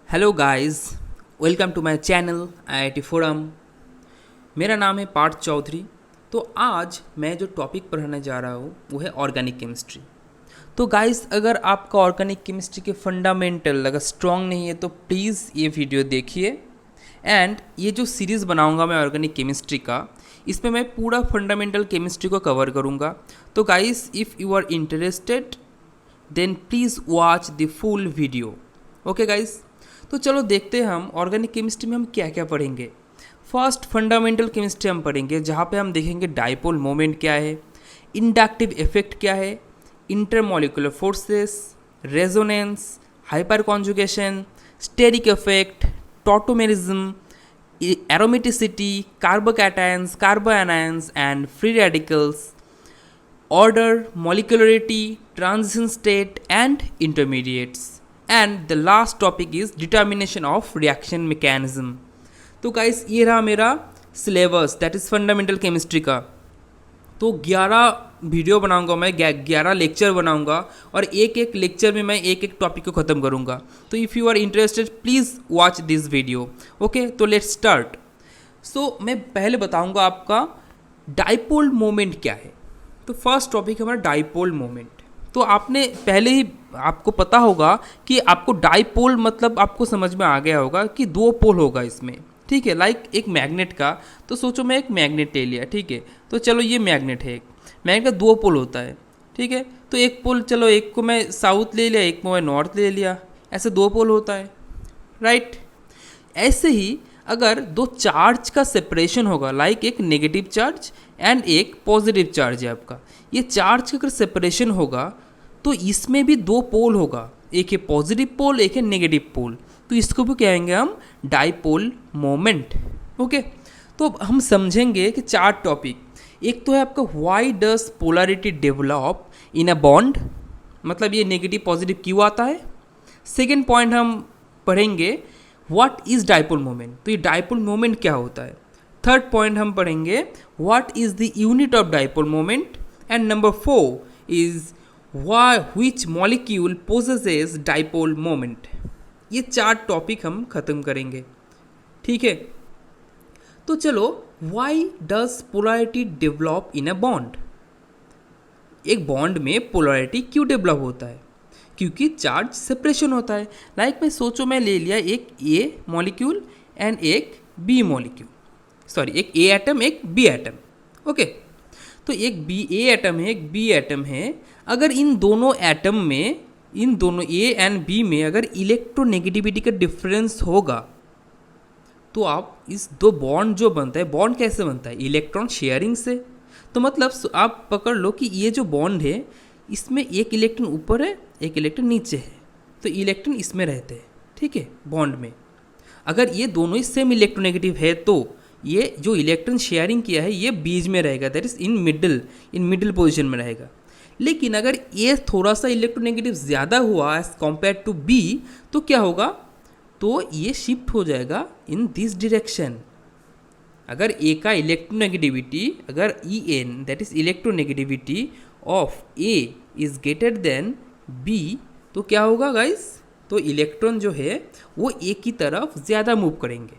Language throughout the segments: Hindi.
Hello guys, welcome to my channel IIT forum. मेरा नाम है पार्थ चौधरी। तो आज मैं जो टॉपिक पढ़ाने जा रहा हूँ वो है ऑर्गेनिक केमिस्ट्री। तो गाइस, अगर आपका ऑर्गेनिक केमिस्ट्री के फंडामेंटल अगर स्ट्रॉन्ग नहीं है तो प्लीज़ ये वीडियो देखिए। एंड ये जो सीरीज़ बनाऊंगा मैं ऑर्गेनिक केमिस्ट्री का, इसमें मैं पूरा फंडामेंटल केमिस्ट्री को कवर करूँगा। तो guys, if you are interested then please watch the full video. Okay guys, तो चलो देखते हैं हम ऑर्गेनिक केमिस्ट्री में हम क्या क्या पढ़ेंगे। फर्स्ट फंडामेंटल केमिस्ट्री हम पढ़ेंगे, जहाँ पे हम देखेंगे डाइपोल मोमेंट क्या है, इंडक्टिव इफेक्ट क्या है, intermolecular forces, resonance, hyperconjugation, steric effect, tautomerism, aromaticity, carbocations, carbanions and free radicals, order, molecularity, transition state and intermediates. And the last topic is determination of reaction mechanism. तो गाइस, ये रहा मेरा syllabus, that is fundamental chemistry का। तो 11 वीडियो बनाऊंगा मैं, 11 लेक्चर बनाऊंगा और एक एक लेक्चर में मैं एक एक टॉपिक को ख़त्म करूंगा। तो if you are interested please watch this video. Okay, तो लेट्स स्टार्ट। सो मैं पहले बताऊंगा आपका डाइपोल मोमेंट क्या है। तो फर्स्ट टॉपिक हमारा डाइपोल मोमेंट। तो आपने पहले ही आपको पता होगा कि आपको डाइपोल मतलब आपको समझ में आ गया होगा कि दो पोल होगा इसमें, ठीक है। लाइक एक मैग्नेट का, तो सोचो मैं एक मैग्नेट ले लिया, ठीक है। तो चलो ये मैग्नेट है, एक मैग्नेट का दो पोल होता है, ठीक है। तो एक पोल, चलो एक को मैं साउथ ले लिया, एक को मैं नॉर्थ ले लिया, ऐसे दो पोल होता है, राइट। ऐसे ही अगर दो चार्ज का सेपरेशन होगा, लाइक एक नेगेटिव चार्ज एंड एक पॉजिटिव चार्ज है आपका, ये चार्ज का अगर सेपरेशन होगा तो इसमें भी दो पोल होगा, एक है पॉजिटिव पोल, एक है नेगेटिव पोल। तो इसको भी कहेंगे हम डाइपोल मोमेंट। ओके, तो हम समझेंगे कि चार टॉपिक। एक तो है आपका why does polarity develop in a bond, मतलब ये नेगेटिव पॉजिटिव क्यों आता है। सेकेंड पॉइंट हम पढ़ेंगे व्हाट इज़ डाइपोल मोमेंट, तो ये डाइपोल मोमेंट क्या होता है। थर्ड पॉइंट हम पढ़ेंगे what is the unit of dipole moment. And number 4 is which molecule possesses dipole moment. ये चार टॉपिक हम ख़त्म करेंगे, ठीक है। तो चलो, why does polarity develop in a bond. एक बॉन्ड में पोलैरिटी क्यों डेवलप होता है, क्योंकि चार्ज सेपरेशन होता है। लाइक मैं सोचो मैं ले लिया एक ए मॉलिक्यूल एंड एक बी मॉलिक्यूल, सॉरी एक ए एटम एक बी एटम। ओके, तो एक बी ए एटम है, एक बी एटम है। अगर इन दोनों एटम में, इन दोनों ए एंड बी में अगर इलेक्ट्रोनेगेटिविटी का डिफरेंस होगा तो आप इस दो बॉन्ड जो बनता है, बॉन्ड कैसे बनता है, इलेक्ट्रॉन शेयरिंग से। तो मतलब आप पकड़ लो कि ये जो बॉन्ड है इसमें एक इलेक्ट्रॉन ऊपर है, एक इलेक्ट्रॉन नीचे है, तो इलेक्ट्रॉन इसमें रहते हैं, ठीक है, बॉन्ड में। अगर ये दोनों ही सेम इलेक्ट्रोनेगेटिव है तो ये जो इलेक्ट्रॉन शेयरिंग किया है ये बीच में रहेगा, that is in middle position में रहेगा। लेकिन अगर ये थोड़ा सा इलेक्ट्रोनेगेटिव ज़्यादा हुआ एज कम्पेयर टू बी तो क्या होगा, तो ये शिफ्ट हो जाएगा इन दिस डायरेक्शन। अगर ए का इलेक्ट्रोनेगेटिविटी, अगर E N that is electronegativity of A is greater than B, तो क्या होगा गाइस, तो इलेक्ट्रॉन जो है वो ए की तरफ ज़्यादा मूव करेंगे।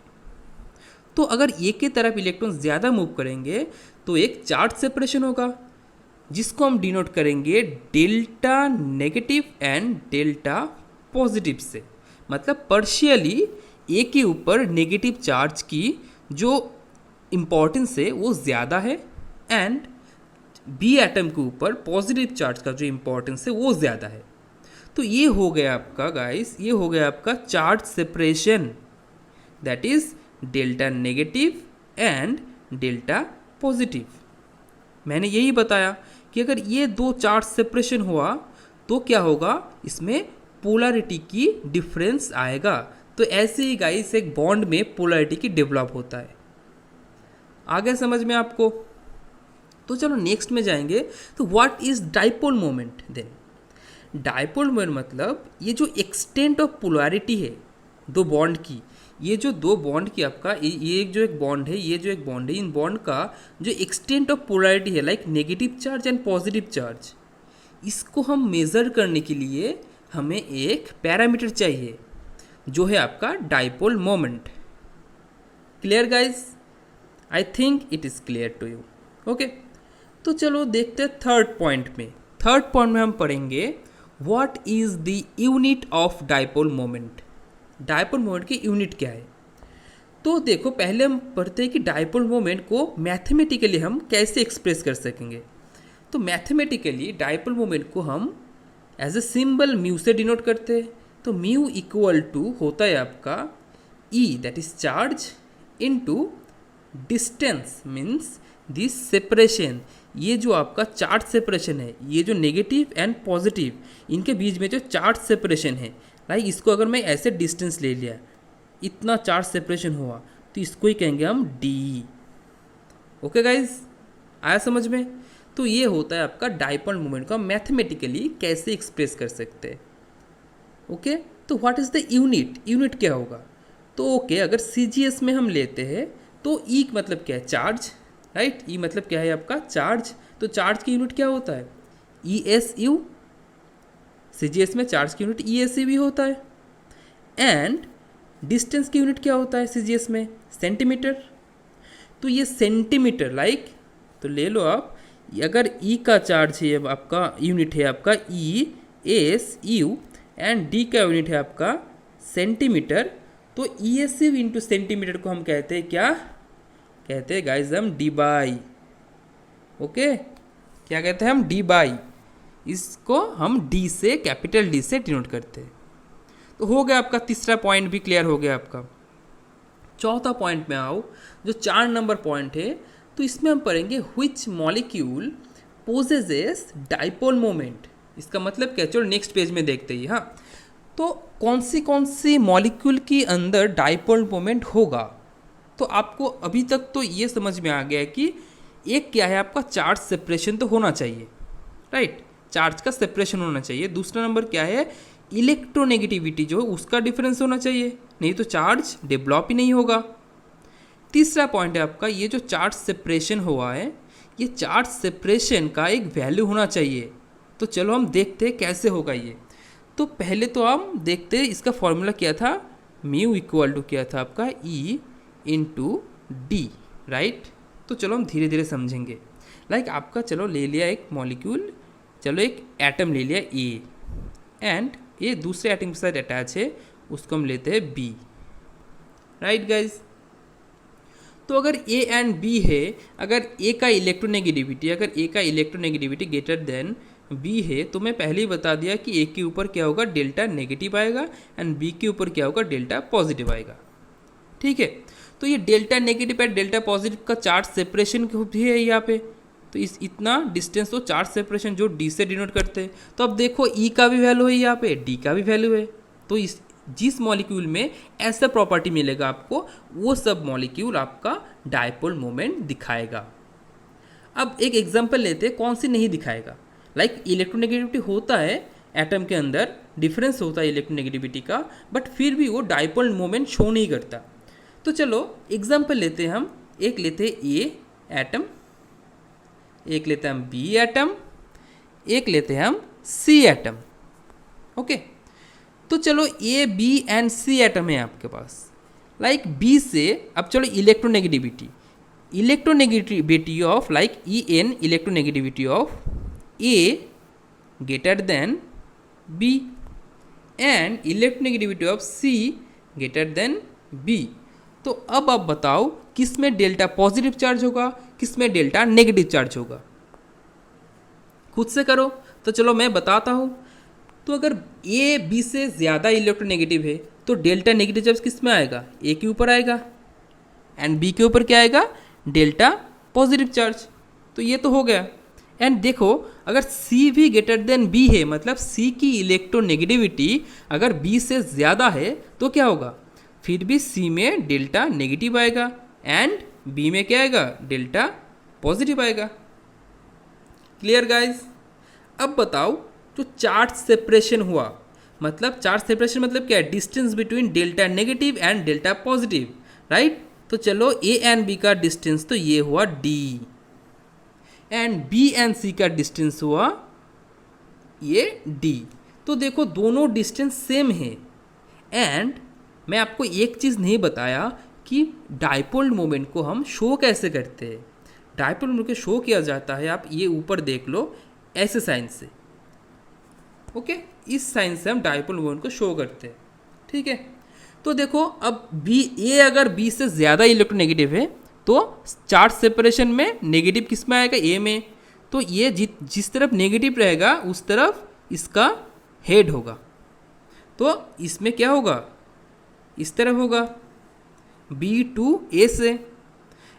तो अगर ए की तरफ इलेक्ट्रॉन ज़्यादा मूव करेंगे तो एक चार्ज सेपरेशन होगा, जिसको हम डिनोट करेंगे delta negative and delta positive से। मतलब पार्शियली ए के ऊपर नेगेटिव चार्ज की जो इम्पोर्टेंस है वो ज़्यादा है एंड बी एटम के ऊपर पॉजिटिव चार्ज का जो इम्पोर्टेंस है वो ज़्यादा है। तो ये हो गया आपका गाइस, ये हो गया आपका charge separation, that is delta negative and delta positive. मैंने यही बताया कि अगर ये दो चार्ज सेपरेशन हुआ तो क्या होगा, इसमें पोलैरिटी की डिफरेंस आएगा। तो ऐसे ही गाइस एक बॉन्ड में पोलैरिटी की डेवलप होता है। आगे समझ में आपको। तो चलो नेक्स्ट में जाएंगे। तो what is dipole moment then. Dipole moment मतलब ये जो एक्सटेंट ऑफ पोलैरिटी है दो बॉन्ड की, ये जो दो बॉन्ड की आपका ये जो एक बॉन्ड है, ये जो एक बॉन्ड है, इन बॉन्ड का जो एक्सटेंट ऑफ पोलैरिटी है, like negative charge and positive charge, इसको हम मेज़र करने के लिए हमें एक पैरामीटर चाहिए। जो है आपका dipole moment. Clear guys? I think it is clear to you. Okay, तो चलो देखते हैं थर्ड पॉइंट में। थर्ड पॉइंट में हम पढ़ेंगे what is the unit of dipole moment. Dipole moment की यूनिट क्या है? तो देखो, पहले हम पढ़ते हैं कि डाइपोल मोमेंट को मैथमेटिकली हम कैसे एक्सप्रेस कर सकेंगे। तो मैथमेटिकली डाइपोल मोमेंट को हम एज ए सिंबल म्यू से डिनोट करते हैं। तो म्यू इक्वल टू होता है आपका E, that is charge, into distance means this separation. ये जो आपका चार्ज सेपरेशन है, ये जो नेगेटिव एंड पॉजिटिव इनके बीच में जो चार्ज सेपरेशन है, लाइक इसको अगर मैं ऐसे डिस्टेंस ले लिया, इतना चार्ज सेपरेशन हुआ, तो इसको ही कहेंगे हम डी। ओके गाइज, आया समझ में? तो ये होता है आपका डाइपोल मोमेंट को हम मैथमेटिकली कैसे एक्सप्रेस कर सकते हैं। ओके, तो what is the unit? Unit क्या होगा? तो ओके, अगर CGS में हम लेते हैं तो ई मतलब क्या है? Charge, right? ई मतलब क्या है आपका? चार्ज। तो चार्ज की यूनिट क्या होता है? ESU। CGS में चार्ज की यूनिट ESU भी होता है। एंड डिस्टेंस की यूनिट क्या होता है CGS में? सेंटीमीटर। तो ये सेंटीमीटर, लाइक तो ले लो आप, अगर ई का चार्ज है आपका, यूनिट है आपका ESU एंड डी का यूनिट है आपका सेंटीमीटर, तो ESU इंटू सेंटीमीटर को हम कहते हैं क्या? कहते हैं गाइज हम डी बाई। ओके, क्या कहते हैं हम? D by. इसको हम डी से, कैपिटल डी से डिनोट करते हैं। तो हो गया आपका तीसरा पॉइंट भी क्लियर हो गया आपका। चौथा पॉइंट में आओ, जो 4 नंबर पॉइंट है, तो इसमें हम पढ़ेंगे व्हिच मॉलिक्यूल पोजेजेस डाइपोल मोमेंट। इसका मतलब क्या? चलो नेक्स्ट पेज में देखते ही। हाँ, तो कौन सी मॉलिक्यूल के अंदर डाइपोल मोमेंट होगा? तो आपको अभी तक तो ये समझ में आ गया है कि एक क्या है आपका? चार्ज सेपरेशन तो होना चाहिए, राइट? चार्ज का सेपरेशन होना चाहिए। दूसरा नंबर क्या है? इलेक्ट्रोनेगेटिविटी जो है उसका डिफरेंस होना चाहिए, नहीं तो चार्ज डेवलप ही नहीं होगा। तीसरा पॉइंट है आपका, ये जो चार्ज सेपरेशन हुआ है, ये चार्ज सेपरेशन का एक वैल्यू होना चाहिए। तो चलो हम देखते हैं कैसे होगा ये। तो पहले तो हम देखते हैं इसका फॉर्मूला क्या था। म्यू इक्वल टू क्या था आपका? ई इंटू डी, राइट? तो चलो हम धीरे धीरे समझेंगे। लाइक आपका चलो ले लिया एक मॉलिक्यूल, चलो एक एटम ले लिया ए, एंड ये दूसरे एटम के साथ अटैच है, उसको हम लेते हैं बी, राइट गाइज? तो अगर ए एंड बी है, अगर ए का इलेक्ट्रोनेगेटिविटी ग्रेटर देन बी है, तो मैं पहले ही बता दिया कि ए के ऊपर क्या होगा? डेल्टा नेगेटिव आएगा, एंड बी के ऊपर क्या होगा? डेल्टा पॉजिटिव आएगा। ठीक है, तो ये delta negative and delta positive का चार्ज सेपरेशन भी है यहाँ पे। तो इस इतना डिस्टेंस तो चार्ज सेपरेशन जो डी से डिनोट करते हैं। तो अब देखो ई का भी वैल्यू है यहाँ पे, डी का भी वैल्यू है। तो इस जिस मॉलिक्यूल में ऐसा प्रॉपर्टी मिलेगा आपको, वो सब मॉलिक्यूल आपका डाइपोल मोमेंट दिखाएगा। अब एक एग्जांपल लेते हैं, कौन सी नहीं दिखाएगा। लाइक इलेक्ट्रोनेगेटिविटी होता है एटम के अंदर, डिफरेंस होता है इलेक्ट्रोनेगेटिविटी का, बट फिर भी वो डाइपोल मोमेंट शो नहीं करता। तो चलो एग्जांपल लेते हैं हम, एक लेते हैं ए एटम, एक लेते हैं हम बी एटम, एक लेते हैं हम सी एटम। ओके, तो चलो A B and C atom है आपके पास। लाइक बी से अब चलो electronegativity of like E N, electronegativity of A greater than B and electronegativity of C greater than B. तो अब आप बताओ किस में डेल्टा पॉजिटिव चार्ज होगा, किस में डेल्टा नेगेटिव चार्ज होगा? खुद से करो। तो चलो मैं बताता हूँ। तो अगर ए बी से ज़्यादा इलेक्ट्रोनेगेटिव है तो डेल्टा नेगेटिव चार्ज किस में आएगा? ए के ऊपर आएगा, एंड बी के ऊपर क्या आएगा? Delta positive charge. तो ये तो हो गया। एंड देखो अगर सी भी ग्रेटर देन बी है, मतलब सी की इलेक्ट्रोनेगेटिविटी अगर बी से ज़्यादा है तो क्या होगा? फिर भी सी में डेल्टा नेगेटिव आएगा, एंड बी में क्या आएगा? डेल्टा पॉजिटिव आएगा। Clear guys? अब बताओ, जो चार्ज सेपरेशन हुआ, मतलब चार्ज सेपरेशन मतलब क्या है? Distance between delta negative and delta positive, right? तो चलो ए एंड बी का डिस्टेंस तो ये हुआ डी, एंड बी एंड सी का डिस्टेंस हुआ ये डी। तो देखो दोनों डिस्टेंस सेम है, एंड मैं आपको एक चीज़ नहीं बताया कि डाइपोल मोमेंट को हम शो कैसे करते हैं। डाइपोल मोमेंट को शो किया जाता है, आप ये ऊपर देख लो, ऐसे साइन से। ओके, इस साइन से हम डाइपोल मोमेंट को शो करते हैं। ठीक है, तो देखो अब बी, ए अगर बी से ज़्यादा इलेक्ट्रोनेगेटिव है तो चार्ज सेपरेशन में नेगेटिव किस में आएगा, ए में। तो ये जिस तरफ नेगेटिव रहेगा उस तरफ इसका हेड होगा, तो इसमें क्या होगा, इस तरफ होगा, बी टू ए से।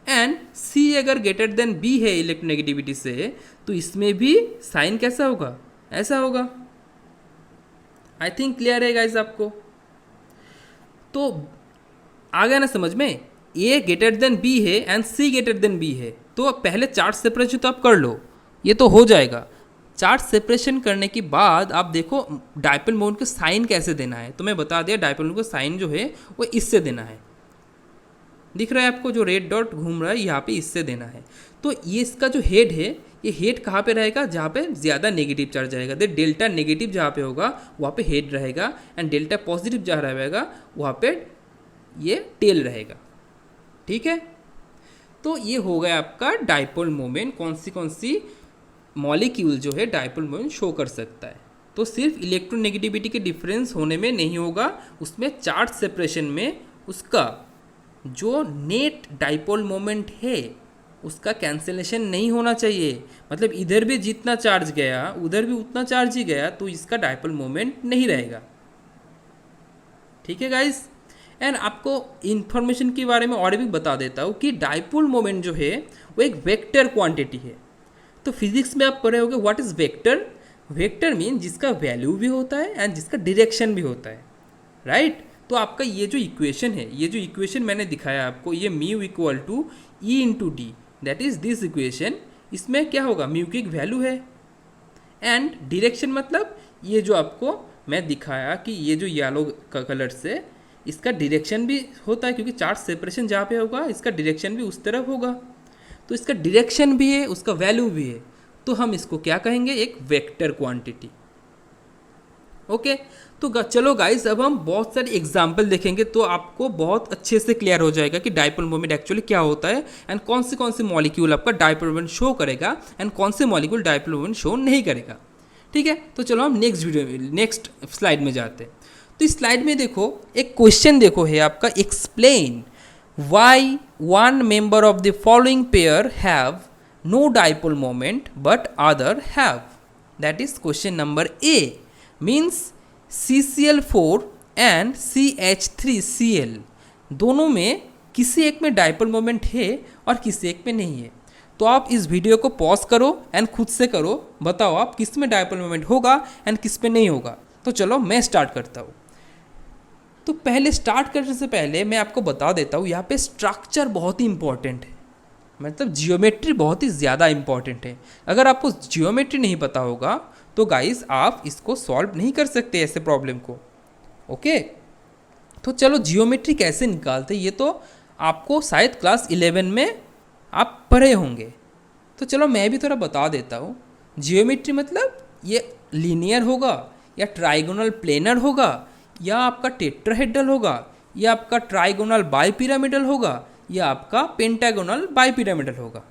एंड सी अगर ग्रेटर देन बी है इलेक्ट्रोनेगेटिविटी से, तो इसमें भी साइन कैसा होगा, ऐसा होगा। आई थिंक क्लियर है गाइस आपको। तो आ गया ना समझ में, ए ग्रेटर देन बी है and C greater than B है, तो पहले चार्ज सेपरेशन तो आप कर लो, ये तो हो जाएगा। चार्ज सेपरेशन करने के बाद आप देखो डाइपोल मोमेंट को साइन कैसे देना है। तो मैं बता दिया डाइपोल मोमेंट को साइन जो है वो इससे देना है। दिख रहा है आपको जो रेड डॉट घूम रहा है यहाँ पे, इससे देना है। तो ये इसका जो हेड है, ये हेड कहाँ पे रहेगा, जहाँ पे ज़्यादा नेगेटिव चार्ज रहेगा। तो डेल्टा नेगेटिव जहाँ पे होगा वहाँ पे हेड रहेगा, एंड डेल्टा पॉजिटिव जहाँ रहेगा वहाँ पे ये टेल रहेगा। ठीक है, तो ये हो गया आपका डाइपोल मोमेंट, कौन सी मॉलिक्यूल जो है डाइपोल मोमेंट शो कर सकता है। तो सिर्फ इलेक्ट्रोनेगेटिविटी के डिफरेंस होने में नहीं होगा, उसमें चार्ज सेपरेशन में उसका जो नेट डाइपोल मोमेंट है उसका कैंसिलेशन नहीं होना चाहिए। मतलब इधर भी जितना चार्ज गया उधर भी उतना चार्ज ही गया, तो इसका डाइपोल मोमेंट नहीं रहेगा। ठीक है गाइस, एंड आपको इन्फॉर्मेशन के बारे में और भी बता देता हूँ कि डाइपोल मोमेंट जो है वो एक वेक्टर क्वांटिटी है। तो फिजिक्स में आप पढ़े होंगे what is vector. Vector mean जिसका वैल्यू भी होता है एंड जिसका डायरेक्शन भी होता है, राइट। तो आपका ये जो इक्वेशन है, ये जो इक्वेशन मैंने दिखाया आपको, ये mu equal to E into D, that is this equation. इसमें क्या होगा, म्यू की एक वैल्यू है एंड डायरेक्शन मतलब ये जो आपको मैं दिखाया कि ये जो येलो कलर से, इसका डायरेक्शन भी होता है, क्योंकि चार्ज सेपरेशन जहाँ पे होगा इसका डायरेक्शन भी उस तरफ होगा। तो इसका डायरेक्शन भी है, उसका वैल्यू भी है, तो हम इसको क्या कहेंगे, एक वेक्टर क्वांटिटी। ओके, तो चलो गाइस अब हम बहुत सारे एग्जाम्पल देखेंगे, तो आपको बहुत अच्छे से क्लियर हो जाएगा कि डाइपोल मोमेंट एक्चुअली क्या होता है एंड कौन से मॉलिक्यूल आपका डाइपोल मोमेंट शो करेगा एंड कौन से मॉलिक्यूल डाइपोल मोमेंट शो नहीं करेगा। ठीक है, तो चलो हम नेक्स्ट स्लाइड में जाते हैं। तो इस स्लाइड में देखो एक क्वेश्चन देखो है आपका, explain why one member of the following pair have no dipole moment but other have. That is question number A, means CCl4 and CH3Cl दोनों में किसी एक में डाइपोल मोमेंट है और किसी एक में नहीं है। तो आप इस वीडियो को पॉज करो एंड खुद से करो, बताओ आप किस में डाइपोल मोमेंट होगा एंड किस में नहीं होगा। तो चलो मैं स्टार्ट करता हूँ। तो पहले स्टार्ट करने से पहले मैं आपको बता देता हूँ, यहाँ पे स्ट्रक्चर बहुत ही इंपॉर्टेंट है, मतलब जियोमेट्री बहुत ही ज़्यादा इंपॉर्टेंट है। अगर आपको जियोमेट्री नहीं पता होगा तो गाइस आप इसको सॉल्व नहीं कर सकते ऐसे प्रॉब्लम को। ओके, तो चलो जियोमेट्री कैसे निकालते ये तो आपको शायद क्लास 11 में आप पढ़े होंगे। तो चलो मैं भी थोड़ा बता देता हूँ। जियोमेट्री मतलब ये लीनियर होगा या ट्राइगोनल प्लेनर होगा या आपका टेट्राहेड्रल होगा या आपका ट्राइगोनल बाइपिरामिडल होगा या आपका पेंटागोनल बाइपिरामिडल होगा।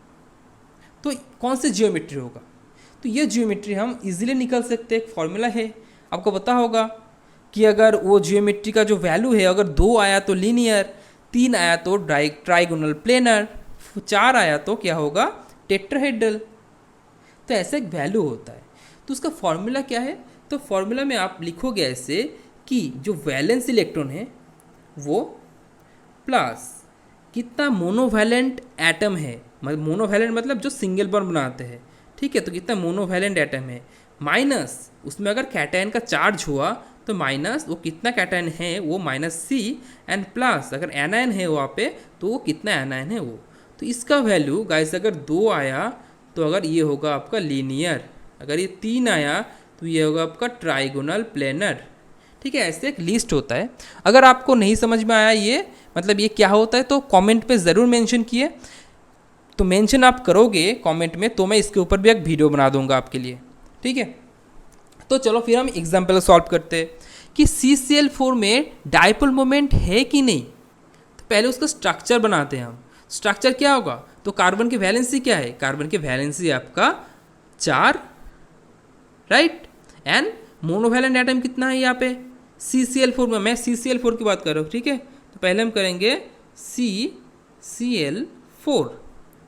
तो कौन से जियोमेट्री होगा, तो ये जियोमेट्री हम इजीली निकल सकते हैं। एक फॉर्मूला है, आपको पता होगा कि अगर वो जियोमेट्री का जो वैल्यू है, अगर 2 आया तो लीनियर, 3 आया तो ट्राइगोनल प्लेनर, 4 आया तो क्या होगा, टेट्राहेड्रल। तो ऐसा एक वैल्यू होता है। तो उसका फॉर्मूला क्या है, तो फॉर्मूला में आप लिखोगे ऐसे कि जो वैलेंस इलेक्ट्रॉन है वो प्लस कितना मोनोवैलेंट एटम है, मोनोवैलेंट मतलब जो सिंगल बॉन्ड बनाते हैं, ठीक है, तो कितना मोनोवैलेंट एटम है, माइनस उसमें अगर कैटायन का चार्ज हुआ तो माइनस वो कितना कैटायन है वो -C, एंड प्लस अगर एनायन है वहाँ पे तो वो कितना एनायन है वो। तो इसका वैल्यू गाइस अगर 2 आया तो अगर ये होगा आपका लीनियर, अगर ये 3 आया तो ये होगा आपका ट्राइगोनल प्लेनर। ठीक है, ऐसे एक लिस्ट होता है। अगर आपको नहीं समझ में आया ये मतलब ये क्या होता है तो कमेंट पे ज़रूर मेंशन किए, तो मेंशन आप करोगे कमेंट में तो मैं इसके ऊपर भी एक वीडियो बना दूंगा आपके लिए। ठीक है, तो चलो फिर हम एग्जाम्पल सॉल्व करते हैं। कि CCl4 में डाइपोल मोमेंट है कि नहीं। तो पहले उसका स्ट्रक्चर बनाते हैं हम। स्ट्रक्चर क्या होगा, तो कार्बन की वैलेंसी क्या है, कार्बन की वैलेंसी आपका 4, राइट। एंड मोनोवैलेंट एटम कितना है यहाँ पे CCl4 में, मैं CCl4 की बात कर रहा हूँ, ठीक है। तो पहले हम करेंगे CCl4।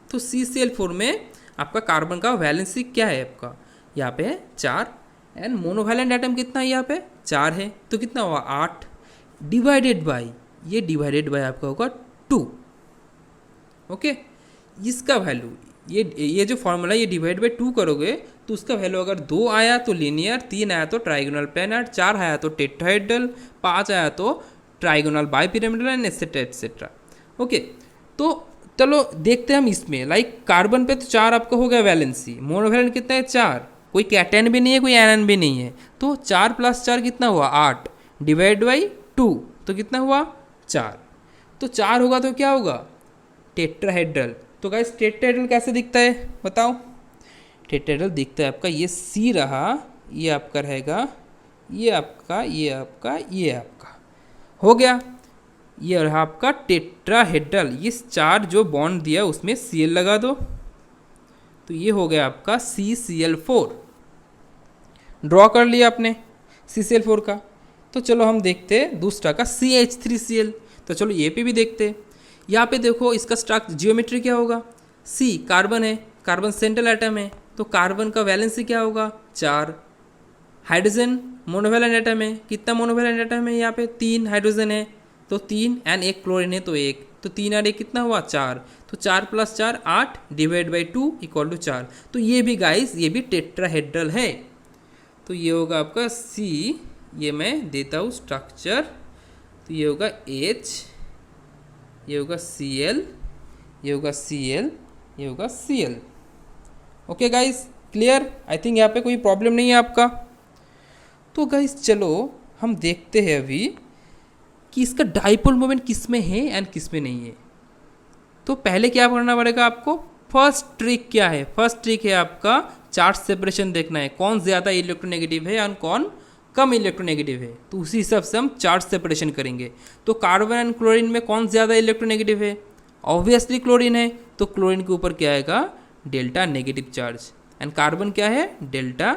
तो CCl4 में आपका कार्बन का वैलेंसी क्या है, आपका यहाँ पे है 4। एंड मोनोवैलेंट एटम कितना है यहाँ पे 4 है, तो कितना हुआ 8 डिवाइडेड बाई, ये डिवाइडेड बाई आपका होगा 2। ओके, इसका वैल्यू ये जो फॉर्मूला ये डिवाइड बाई 2 करोगे तो उसका वैल्यू अगर 2 आया तो लीनियर, 3 आया तो ट्राइगोनल प्लेनर, 4 आया तो टेट्राहेड्रल, 5 आया तो trigonal bipyramidal and etcetera etcetera. Okay, तो चलो देखते हैं हम इसमें। लाइक कार्बन पे तो 4 आपका हो गया वैलेंसी, मोनोवैलेंट कितना है 4, कोई कैटन भी नहीं है कोई एनन भी नहीं है, तो 4 + 4 कितना हुआ 8 डिवाइड बाई 2, तो कितना हुआ 4। तो 4 होगा तो क्या होगा टेट्राहेड्रल। तो गाइस टेट्राहेड्रल कैसे दिखता है बताओ। टेट्राहेड्रल दिखता है आपका ये सी रहा, ये आपका रहेगा, ये आपका, ये आपका, ये आपका, हो गया। ये रहा आपका टेट्राहेड्रल। ये 4 जो बॉन्ड दिया उसमें Cl लगा दो, तो ये हो गया आपका CCl4। ड्रॉ कर लिया आपने CCl4 का। तो चलो हम देखते हैं दूसरा का CH3Cl। तो चलो ये पे भी देखते हैं। यहाँ पे देखो इसका स्ट्रक्चर जियोमेट्री क्या होगा, C कार्बन है, कार्बन सेंट्रल एटम है, तो कार्बन का वैलेंसी क्या होगा 4। हाइड्रोजन मोनोवैलेंट एटम है, कितना मोनोवैलेंट एटम है यहाँ पे 3 हाइड्रोजन है, तो 3 एंड 1 क्लोरीन है तो 1, तो 3 और 1 कितना हुआ 4, तो 4 + 4 8 डिवाइड बाई 2 = 4। तो ये भी गाइस ये भी टेट्राहेड्रल है। तो ये होगा आपका C, ये मैं देता हूँ स्ट्रक्चर, तो ये होगा H, ये होगा Cl, ये होगा Cl, ये होगा Cl। Okay guys clear, I think यहाँ पे कोई प्रॉब्लम नहीं है आपका। तो गाइस चलो हम देखते हैं अभी कि इसका डाइपोल मोमेंट किस में है एंड किस में नहीं है। तो पहले क्या करना पड़ेगा आपको, फर्स्ट ट्रिक क्या है, फर्स्ट ट्रिक है आपका चार्ज सेपरेशन देखना है, कौन ज़्यादा इलेक्ट्रोनेगेटिव है और कौन कम इलेक्ट्रोनेगेटिव है, तो उसी हिसाब से हम चार्ज सेपरेशन करेंगे। तो कार्बन एंड क्लोरीन में कौन ज़्यादा इलेक्ट्रोनेगेटिव है, ऑब्वियसली क्लोरीन है, तो क्लोरीन के ऊपर क्या आएगा delta negative charge, and carbon क्या है डेल्टा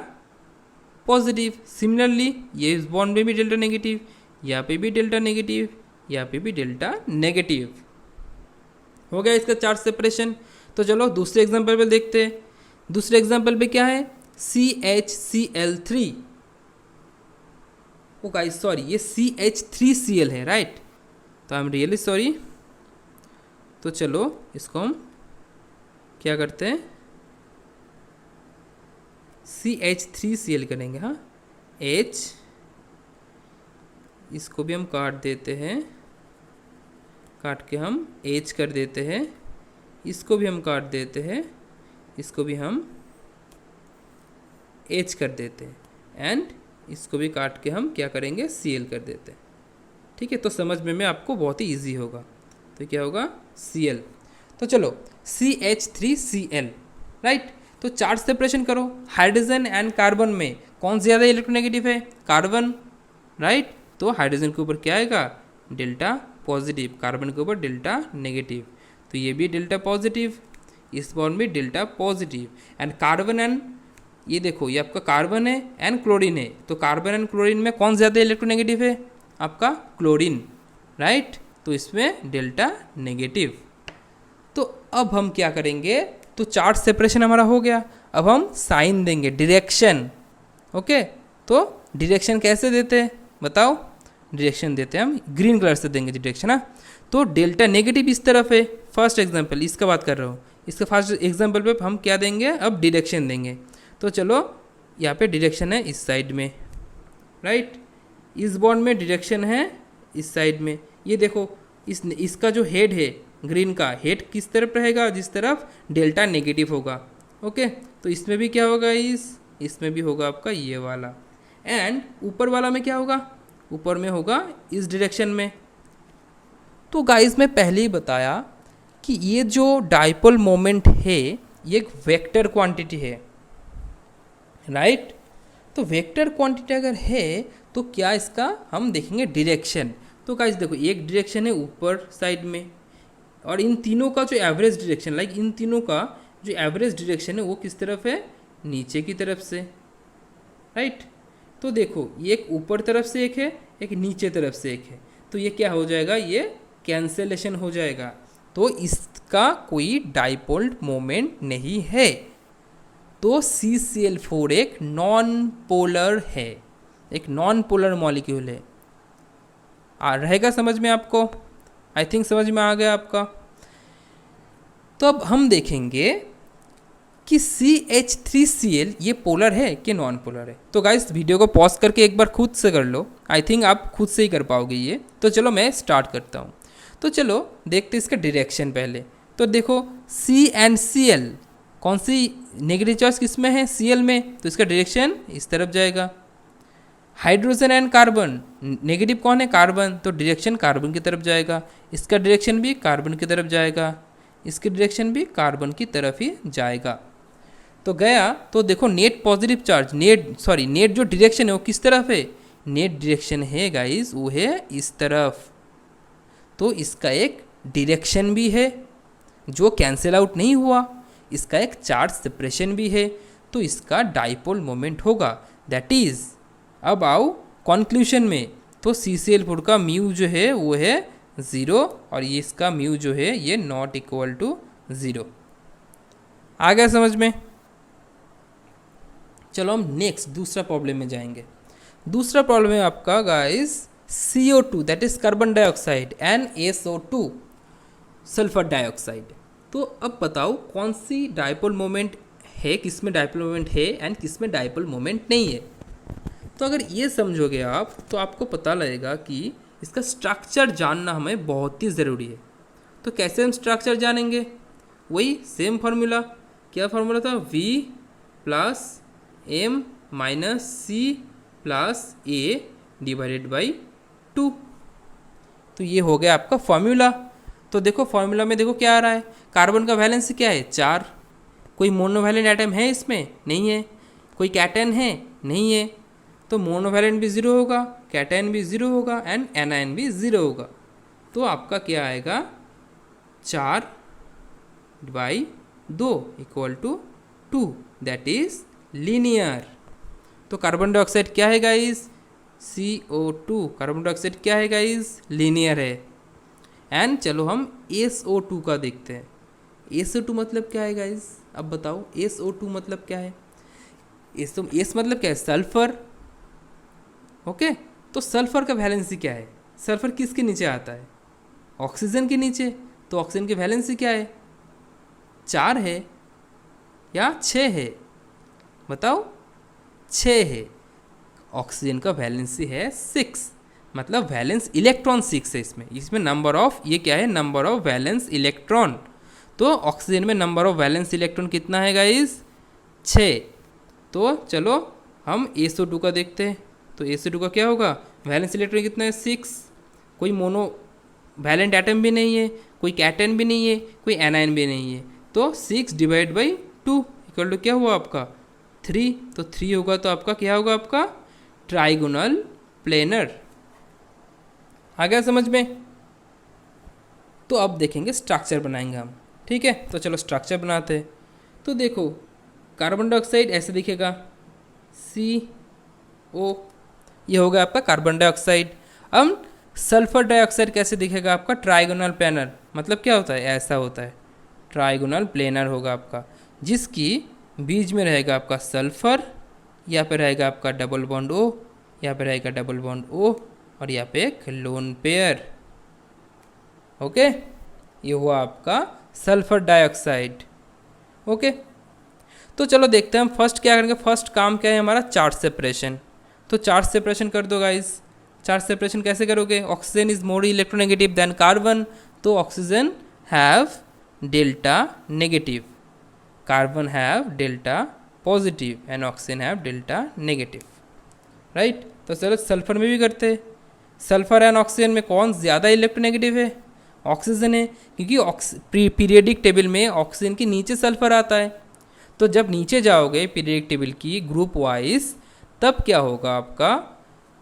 पॉजिटिव। सिमिलरली ये इस बॉन्ड में भी डेल्टा नेगेटिव, यहाँ पे भी डेल्टा नेगेटिव, यहाँ पे भी डेल्टा नेगेटिव। हो गया इसका चार्ज सेपरेशन। तो चलो दूसरे एग्जांपल पे देखते हैं। दूसरे एग्जांपल पे क्या है CHCl3। ओ गाइस सॉरी, ये CH3Cl है, राइट। तो आई एम रियली सॉरी। तो चलो इसको हम क्या करते हैं CH3Cl करेंगे। हाँ H, इसको भी हम काट देते हैं, काट के हम H कर देते हैं, इसको भी हम काट देते हैं, इसको भी हम H कर देते हैं, एंड इसको भी काट के हम क्या करेंगे Cl कर देते हैं। ठीक है, तो समझ में आपको बहुत ही ईजी होगा। तो क्या होगा Cl। तो चलो CH3Cl, राइट। तो चार्ज सेपरेशन करो, हाइड्रोजन एंड कार्बन में कौन ज़्यादा इलेक्ट्रोनेगेटिव है, कार्बन, राइट। तो हाइड्रोजन के ऊपर क्या आएगा डेल्टा पॉजिटिव, कार्बन के ऊपर डेल्टा नेगेटिव, तो ये भी डेल्टा पॉजिटिव, इस बॉन्ड में delta positive. And carbon and ये देखो ये आपका कार्बन है एंड क्लोरीन है, तो कार्बन एंड क्लोरीन में कौन ज़्यादा इलेक्ट्रोनेगेटिव है आपका क्लोरीन, राइट। तो इसमें डेल्टा नेगेटिव। तो अब हम क्या करेंगे, तो चार्ज सेपरेशन हमारा हो गया। अब हम साइन देंगे डायरेक्शन। ओके, तो डायरेक्शन कैसे देते हैं बताओ। डायरेक्शन देते हैं हम ग्रीन कलर से देंगे डायरेक्शन। हाँ, तो डेल्टा नेगेटिव इस तरफ है, फर्स्ट एग्जांपल इसका बात कर रहा हूँ। इसका फर्स्ट एग्जांपल पे हम क्या देंगे, अब डायरेक्शन देंगे। तो चलो यहाँ पे डायरेक्शन है इस साइड में, राइट। इस बॉन्ड में डायरेक्शन है इस साइड में। ये देखो इसका जो हेड है ग्रीन का, हेड किस तरफ रहेगा, जिस तरफ डेल्टा नेगेटिव होगा। ओके, तो इसमें भी क्या होगा, इसमें भी होगा आपका ये वाला। एंड ऊपर वाला में क्या होगा, ऊपर में होगा इस डायरेक्शन में। तो गाइस मैं पहले ही बताया कि ये जो डाइपोल मोमेंट है ये एक वेक्टर क्वांटिटी है, राइट। तो वेक्टर क्वांटिटी अगर है तो क्या इसका हम देखेंगे डायरेक्शन। तो गाइस देखो, एक डायरेक्शन है ऊपर साइड में, और इन तीनों का जो एवरेज डायरेक्शन, लाइक इन तीनों का जो एवरेज डायरेक्शन है वो किस तरफ है, नीचे की तरफ से, राइट। तो देखो ये एक ऊपर तरफ से एक है, एक नीचे तरफ से एक है, तो ये क्या हो जाएगा, ये कैंसलेशन हो जाएगा, तो इसका कोई डाइपोल मोमेंट नहीं है। तो CCl4 एक नॉन पोलर है, एक नॉन पोलर मॉलिक्यूल है। रहेगा समझ में आपको? आई थिंक समझ में आ गया आपका। तो अब हम देखेंगे कि CH3Cl ये पोलर है कि नॉन पोलर है। तो गाइस वीडियो को पॉज करके एक बार खुद से कर लो, आई थिंक आप खुद से ही कर पाओगे ये। तो चलो मैं स्टार्ट करता हूँ। तो चलो देखते इसका डायरेक्शन पहले। तो देखो C एंड Cl, कौन सी नेगेटिव चार्ज किस में है, Cl में, तो इसका डायरेक्शन इस तरफ जाएगा। हाइड्रोजन एंड कार्बन, नेगेटिव कौन है, कार्बन, तो डायरेक्शन कार्बन की तरफ जाएगा। इसका डायरेक्शन भी कार्बन की तरफ जाएगा, इसकी डायरेक्शन भी कार्बन की तरफ ही जाएगा। तो गया, तो देखो नेट पॉजिटिव चार्ज, नेट जो डायरेक्शन है वो किस तरफ है, नेट डायरेक्शन है गाइस वो है इस तरफ। तो इसका एक डायरेक्शन भी है जो कैंसिल आउट नहीं हुआ, इसका एक चार्ज सेपरेशन भी है, तो इसका डाइपोल मोमेंट होगा। दैट इज, अब आओ कॉन्क्लूशन में, तो CCl4 का म्यू जो है वो है 0 और ये इसका म्यू जो है ये नॉट इक्वल टू 0। आ गया समझ में? चलो हम नेक्स्ट दूसरा प्रॉब्लम में जाएंगे। दूसरा प्रॉब्लम है आपका guys CO2 that is carbon dioxide and SO2 sulphur dioxide. तो अब बताओ कौन सी डाइपोल मोमेंट है, किस में डाइपोल मोमेंट है एंड किस में डाइपोल मोमेंट नहीं है। तो अगर ये समझोगे आप तो आपको पता लगेगा कि इसका स्ट्रक्चर जानना हमें बहुत ही ज़रूरी है। तो कैसे हम स्ट्रक्चर जानेंगे, वही सेम फार्मूला, क्या फार्मूला था, V plus M minus C plus A divided by 2। तो ये हो गया आपका फार्मूला। तो देखो फार्मूला में देखो क्या आ रहा है, कार्बन का वैलेंस क्या है 4, कोई मोनोवैलेंट एटम है इसमें, नहीं है, कोई कैटन है, नहीं है, तो मोनोवैलेंट भी 0 होगा, कैटन भी 0 होगा एंड एनायन भी 0 होगा। तो आपका क्या आएगा 4 by 2 equal to 2, that is linear. तो कार्बन डाइऑक्साइड क्या है गाइस, CO2, कार्बन डाइऑक्साइड क्या है गाइस, लीनियर है। एंड चलो हम SO2 का देखते हैं। SO2 मतलब क्या है गाइस, अब बताओ SO2 मतलब क्या है। S मतलब क्या है, सल्फर। ओके, तो सल्फर का वैलेंसी क्या है, सल्फर किसके नीचे आता है, ऑक्सीजन के नीचे। तो ऑक्सीजन की वैलेंसी क्या है, 4 है या 6 है, बताओ 6 है। ऑक्सीजन का वैलेंसी है 6, मतलब वैलेंस इलेक्ट्रॉन 6 है इसमें नंबर ऑफ, ये क्या है, नंबर ऑफ वैलेंस इलेक्ट्रॉन। तो ऑक्सीजन में नंबर ऑफ वैलेंस इलेक्ट्रॉन कितना है गाइस, 6। तो चलो हम SO2 का देखते हैं। तो SO2 का क्या होगा, वैलेंस इलेक्ट्रॉन कितना है 6, कोई मोनो वैलेंट एटम भी नहीं है, कोई कैटन भी नहीं है, कोई एनायन भी नहीं है, तो 6 डिवाइड बाई 2 इक्वल टू क्या हुआ आपका 3। तो 3 होगा तो आपका क्या होगा, आपका ट्राइगोनल प्लेनर। आ गया समझ में? तो अब देखेंगे स्ट्रक्चर बनाएंगे हम, ठीक है। तो चलो स्ट्रक्चर बनाते हैं। तो देखो कार्बन डाइऑक्साइड ऐसे दिखेगा, CO, ये होगा आपका कार्बन डाइऑक्साइड। अब सल्फर डाइऑक्साइड कैसे दिखेगा आपका, ट्राइगोनल प्लेनर। मतलब क्या होता है, ऐसा होता है, ट्राइगोनल प्लेनर होगा आपका, जिसकी बीच में रहेगा आपका सल्फर, यहाँ पे रहेगा आपका डबल बॉन्ड O, यहाँ पे रहेगा डबल बॉन्ड O और यहाँ पे एक लोन पेयर। ओके, ये हुआ आपका सल्फर डाइऑक्साइड। ओके, तो चलो देखते हैं हम फर्स्ट क्या करेंगे। फर्स्ट काम क्या है हमारा, चार्ज सेपरेशन। तो चार्ज सेपरेशन कर दो गाइस। चार्ज सेपरेशन कैसे करोगे, oxygen is more electronegative than carbon, तो oxygen have delta negative, carbon have delta positive and oxygen have delta negative, right. तो चलो सल्फर में भी करते हैं। सल्फर एंड ऑक्सीजन में कौन ज़्यादा इलेक्ट्रोनेगेटिव है, ऑक्सीजन है, क्योंकि पीरियडिक टेबल में ऑक्सीजन के नीचे सल्फर आता है। तो जब नीचे जाओगे पीरियडिक टेबल की ग्रुप वाइज, तब क्या होगा आपका,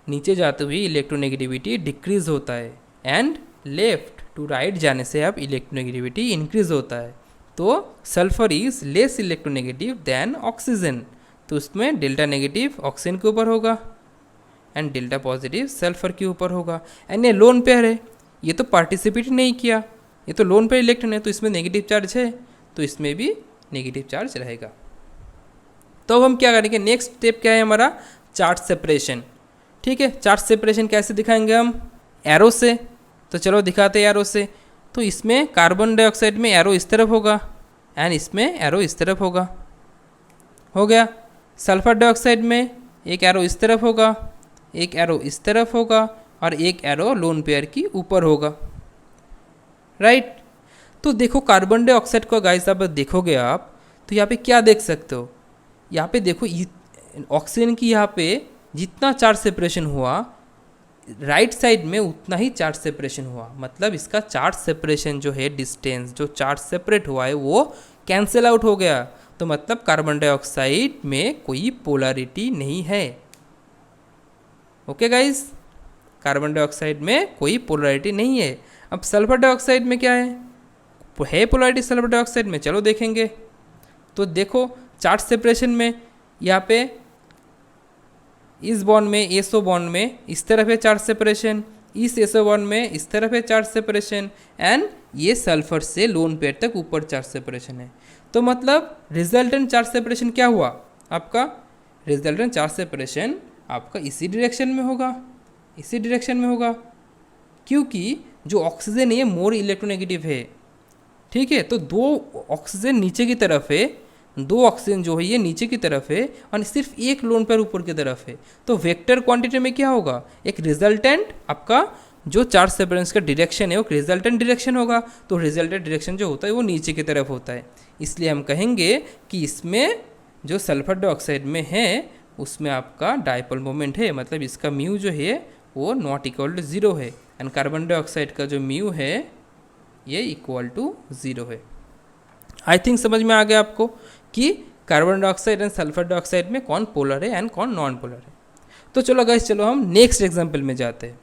नीचे जाते हुए इलेक्ट्रोनेगेटिविटी डिक्रीज होता है एंड लेफ्ट टू राइट जाने से अब इलेक्ट्रोनेगेटिविटी इंक्रीज होता है। तो sulphur is less electronegative than oxygen, तो उसमें डेल्टा नेगेटिव ऑक्सीजन के ऊपर होगा एंड डेल्टा पॉजिटिव सल्फर के ऊपर होगा। एंड ये लोन पेयर है, ये तो पार्टिसिपेट नहीं किया, ये तो लोन पेयर इलेक्ट्रॉन है, तो इसमें नेगेटिव चार्ज है, तो इसमें भी नेगेटिव चार्ज रहेगा। तो अब हम क्या करेंगे, नेक्स्ट स्टेप क्या है हमारा, चार्ज सेपरेशन। ठीक है, चार्ज सेपरेशन कैसे दिखाएंगे हम, एरो से। तो चलो दिखाते हैं एरो से। तो इसमें कार्बन डाइऑक्साइड में एरो इस तरफ होगा एंड इसमें एरो इस तरफ होगा, हो गया। सल्फर डाइऑक्साइड में एक एरो इस तरफ होगा, एक एरो इस तरफ होगा और एक एरो लोन पेयर की ऊपर होगा, राइट। तो देखो कार्बन डाइऑक्साइड को गाइस अब देखोगे आप, तो यहाँ पे क्या देख सकते हो, यहाँ पे देखो ऑक्सीजन की यहाँ पे जितना चार्ज सेपरेशन हुआ राइट साइड में उतना ही चार्ज सेपरेशन हुआ, मतलब इसका चार्ज सेपरेशन जो है, डिस्टेंस जो चार्ज सेपरेट हुआ है वो कैंसिल आउट हो गया। तो मतलब कार्बन डाइऑक्साइड में कोई पोलैरिटी नहीं है। ओके गाइस, कार्बन डाइऑक्साइड में कोई पोलैरिटी नहीं है। अब सल्फर डाइऑक्साइड में क्या है पोलैरिटी सल्फर डाइऑक्साइड में, चलो देखेंगे। तो देखो चार्ज सेपरेशन में यहाँ पे इस बॉन्ड में एसओ बॉन्ड में इस तरफ है चार्ज सेपरेशन, इस एसओ बॉन्ड में इस तरफ है चार्ज सेपरेशन एंड ये सल्फर से लोन पेयर तक ऊपर चार्ज सेपरेशन है। तो मतलब रिजल्टेंट चार्ज सेपरेशन क्या हुआ आपका, रिजल्टेंट चार्ज सेपरेशन आपका इसी डायरेक्शन में होगा, इसी डायरेक्शन में होगा, क्योंकि जो ऑक्सीजन है ये मोर इलेक्ट्रोनेगेटिव है। ठीक है, तो दो ऑक्सीजन नीचे की तरफ है, दो ऑक्सीजन जो है ये नीचे की तरफ है और सिर्फ एक लोन पेयर ऊपर की तरफ है। तो वेक्टर क्वांटिटी में क्या होगा, एक रिजल्टेंट आपका जो चार्ज सेपरेशन का डायरेक्शन है वो रिजल्टेंट डायरेक्शन होगा। तो रिजल्टेंट डायरेक्शन जो होता है वो नीचे की तरफ होता है, इसलिए हम कहेंगे कि इसमें जो सल्फर डाइऑक्साइड में है उसमें आपका डायपोल मोमेंट है, मतलब इसका म्यू जो है वो नॉट इक्वल टू 0 है एंड कार्बन डाइऑक्साइड का जो म्यू है ये इक्वल टू 0 है। आई थिंक समझ में आ गया आपको कि carbon dioxide and sulphur dioxide में कौन पोलर है एंड कौन नॉन पोलर है। तो चलो गाइस, चलो हम नेक्स्ट एग्जांपल में जाते हैं।